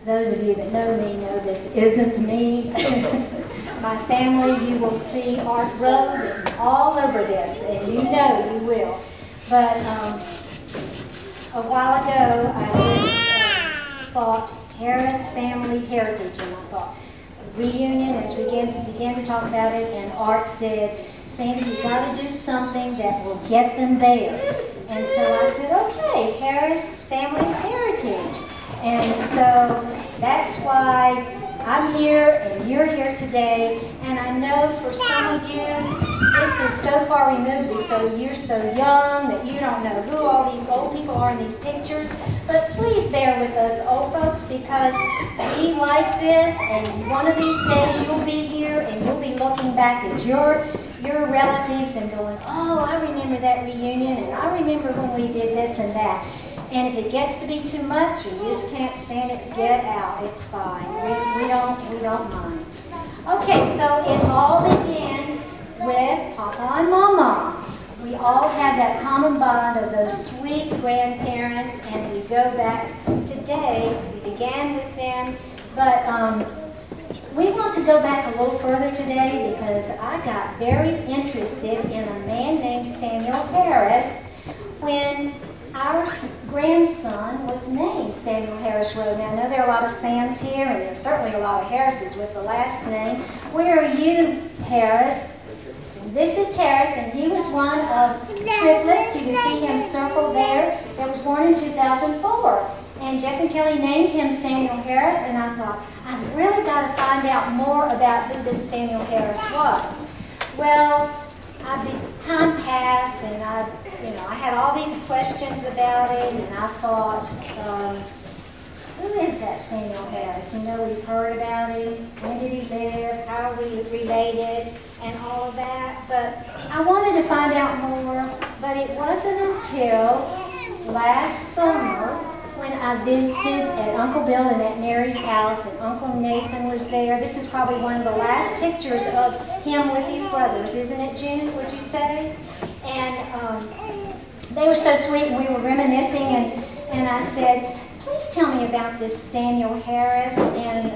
Those of you that know me know this isn't me. My family, you will see Art Road all over this, and you know you will. But a while ago, I just thought Harris Family Heritage, and I thought reunion as we began to talk about it, and Art said, Sandra, you got to do something that will get them there. And so I said, okay, Harris Family Heritage. And so that's why I'm here and you're here today. And I know for some of you, this is so far removed, so you're so young that you don't know who all these old people are in these pictures. But please bear with us, old folks, because we like this, and one of these days you'll be here and you'll be looking back at your relatives and going, oh, I remember that reunion, and I remember when we did this and that. And if it gets to be too much and you just can't stand it, get out. It's fine. We don't mind. Okay, so it all begins with Papa and Mama. We all have that common bond of those sweet grandparents, and we go back today. We began with them, but we want to go back a little further today because I got very interested in a man named Samuel Harris when our grandson was named Samuel Harris Road. Now, I know there are a lot of Sams here, and there are certainly a lot of Harrises with the last name. Where are you, Harris? This is Harris, and he was one of triplets. You can see him circled there. That was born in 2004. And Jeff and Kelly named him Samuel Harris, and I thought, I've really got to find out more about who this Samuel Harris was. Well, time passed, and I had all these questions about him, and I thought, who is that Samuel Harris? You know, we've heard about him. When did he live? How are we related? And all of that. But I wanted to find out more, but it wasn't until last summer when I visited at Uncle Bill and at Mary's house, and Uncle Nathan was there. This is probably one of the last pictures of him with his brothers, isn't it, June, would you say? And they were so sweet, and we were reminiscing, and I said, please tell me about this Samuel Harris. And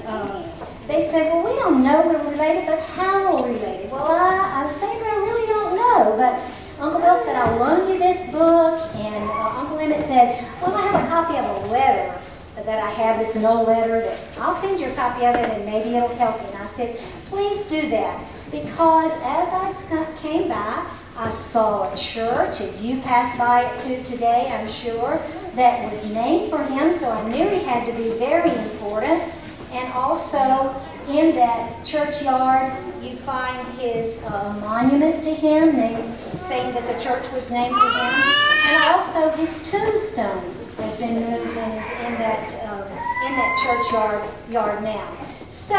they said, well, we don't know we're related, but how are we related? Well, Sandra, I really don't know, but Uncle Bill said, I'll loan you this book, and Uncle Emmett said, well, I have a copy of a letter that I have that's an old letter that I'll send you a copy of it and maybe it'll help you. And I said, please do that, because as I came by, I saw a church, and you passed by it too today, I'm sure, that was named for him, so I knew he had to be very important. And also, in that churchyard, you find his monument to him, saying that the church was named for him. And also, his tombstone has been moved and is in that churchyard now. So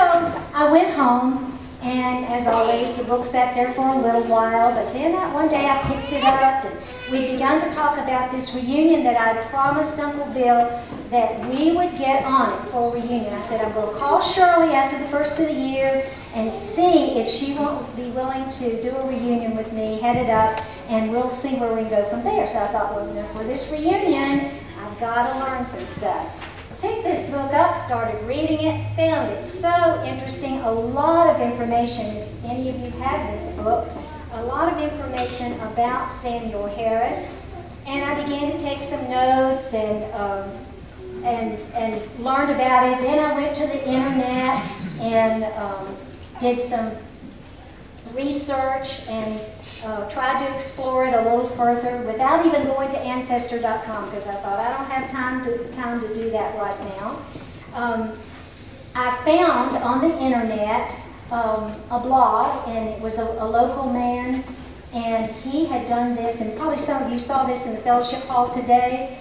I went home, and as always, the book sat there for a little while. But then one day I picked it up, and we began to talk about this reunion that I promised Uncle Bill that we would get on it for a reunion. I said, I'm going to call Shirley after the first of the year and see if she won't be willing to do a reunion with me, head it up, and we'll see where we can go from there. So I thought, well, for this reunion, I've got to learn some stuff. Picked this book up, started reading it, found it so interesting. A lot of information, if any of you have this book, a lot of information about Samuel Harris. And I began to take some notes and learned about it. Then I went to the internet and did some research and tried to explore it a little further without even going to Ancestor.com, because I thought I don't have time to do that right now. I found on the internet a blog, and it was a local man, and he had done this, and probably some of you saw this in the fellowship hall today.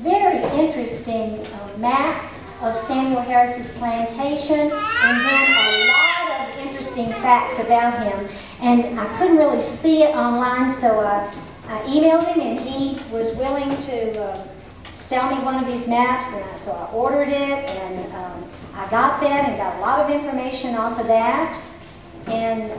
Very interesting map of Samuel Harris's plantation, and then a lot of interesting facts about him. And I couldn't really see it online, so I emailed him, and he was willing to sell me one of his maps, and so I ordered it, and I got that and got a lot of information off of that. And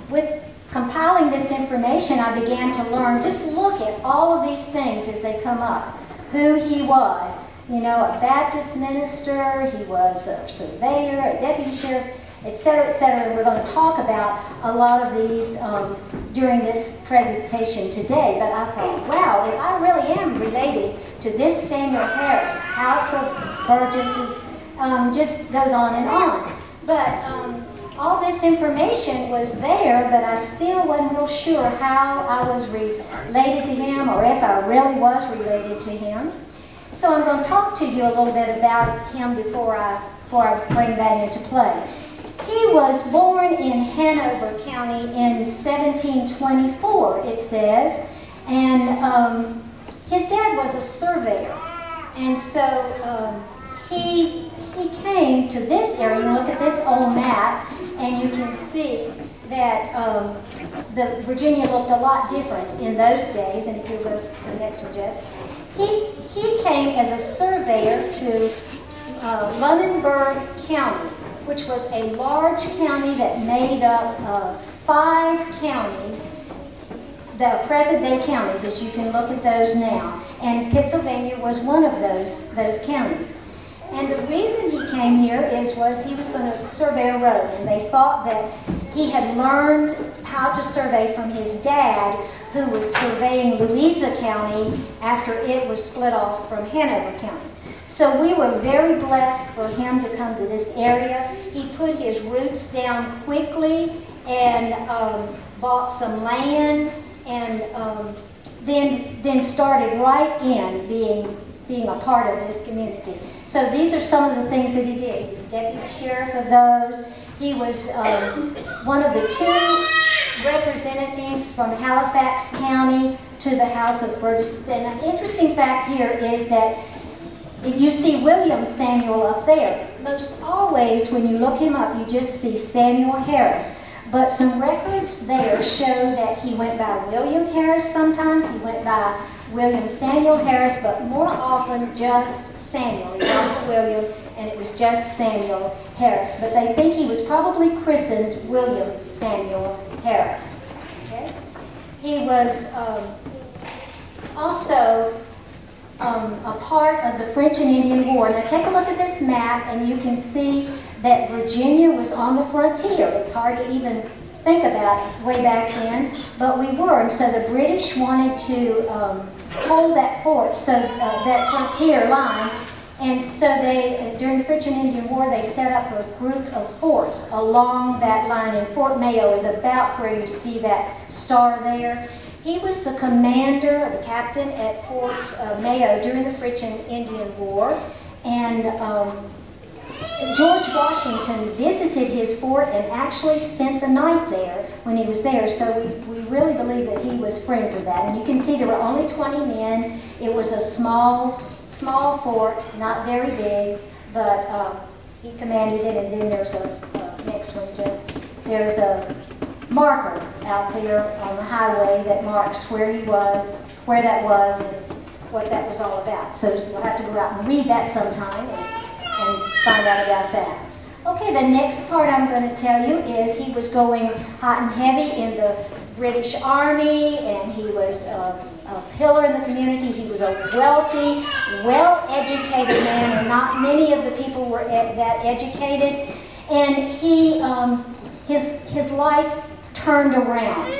with compiling this information, I began to learn, just look at all of these things as they come up. Who he was, you know, a Baptist minister, he was a surveyor, a deputy sheriff, etc., etc. And we're going to talk about a lot of these during this presentation today. But I thought, wow, if I really am related to this Samuel Harris, House of Burgesses, just goes on and on. But all this information was there, but I still wasn't real sure how I was related to him, or if I really was related to him. So I'm going to talk to you a little bit about him before I bring that into play. He was born in Hanover County in 1724, it says, and his dad was a surveyor, and so he came to this area. You look at this old map, and you can see that the Virginia looked a lot different in those days. And if you go to the next one, Jeff, he came as a surveyor to Lunenburg County, which was a large county that made up of 5 counties, the present-day counties, as you can look at those now. And Pennsylvania was one of those counties. And the reason he came here was he was going to survey a road, and they thought that he had learned how to survey from his dad, who was surveying Louisa County after it was split off from Hanover County. So we were very blessed for him to come to this area. He put his roots down quickly and bought some land, and then started right in being a part of this community. So these are some of the things that he did. He was deputy sheriff of those. He was one of the 2 representatives from Halifax County to the House of Burgesses. And an interesting fact here is that you see William Samuel up there. Most always when you look him up, you just see Samuel Harris. But some records there show that he went by William Harris sometimes. He went by William Samuel Harris, but more often just Samuel. He got the William, and it was just Samuel Harris. But they think he was probably christened William Samuel Harris. Okay? He was also a part of the French and Indian War. Now take a look at this map, and you can see that Virginia was on the frontier. It's hard to even think about way back then, but we were. And so the British wanted to hold that fort, so that frontier line. And so they, during the French and Indian War, they set up a group of forts along that line. And Fort Mayo is about where you see that star there. He was the commander, the captain at Fort Mayo during the French and Indian War. And George Washington visited his fort and actually spent the night there when he was there. So we really believe that he was friends of that. And you can see there were only 20 men. It was a small fort, not very big, but he commanded it. And then there's a next one, Jeff. There's a marker out there on the highway that marks where he was, where that was, and what that was all about. So you'll have to go out and read that sometime and find out about that. Okay, the next part I'm going to tell you is he was going hot and heavy in the British Army, and he was a pillar in the community. He was a wealthy, well-educated man, and not many of the people were that educated. And he, his life turned around.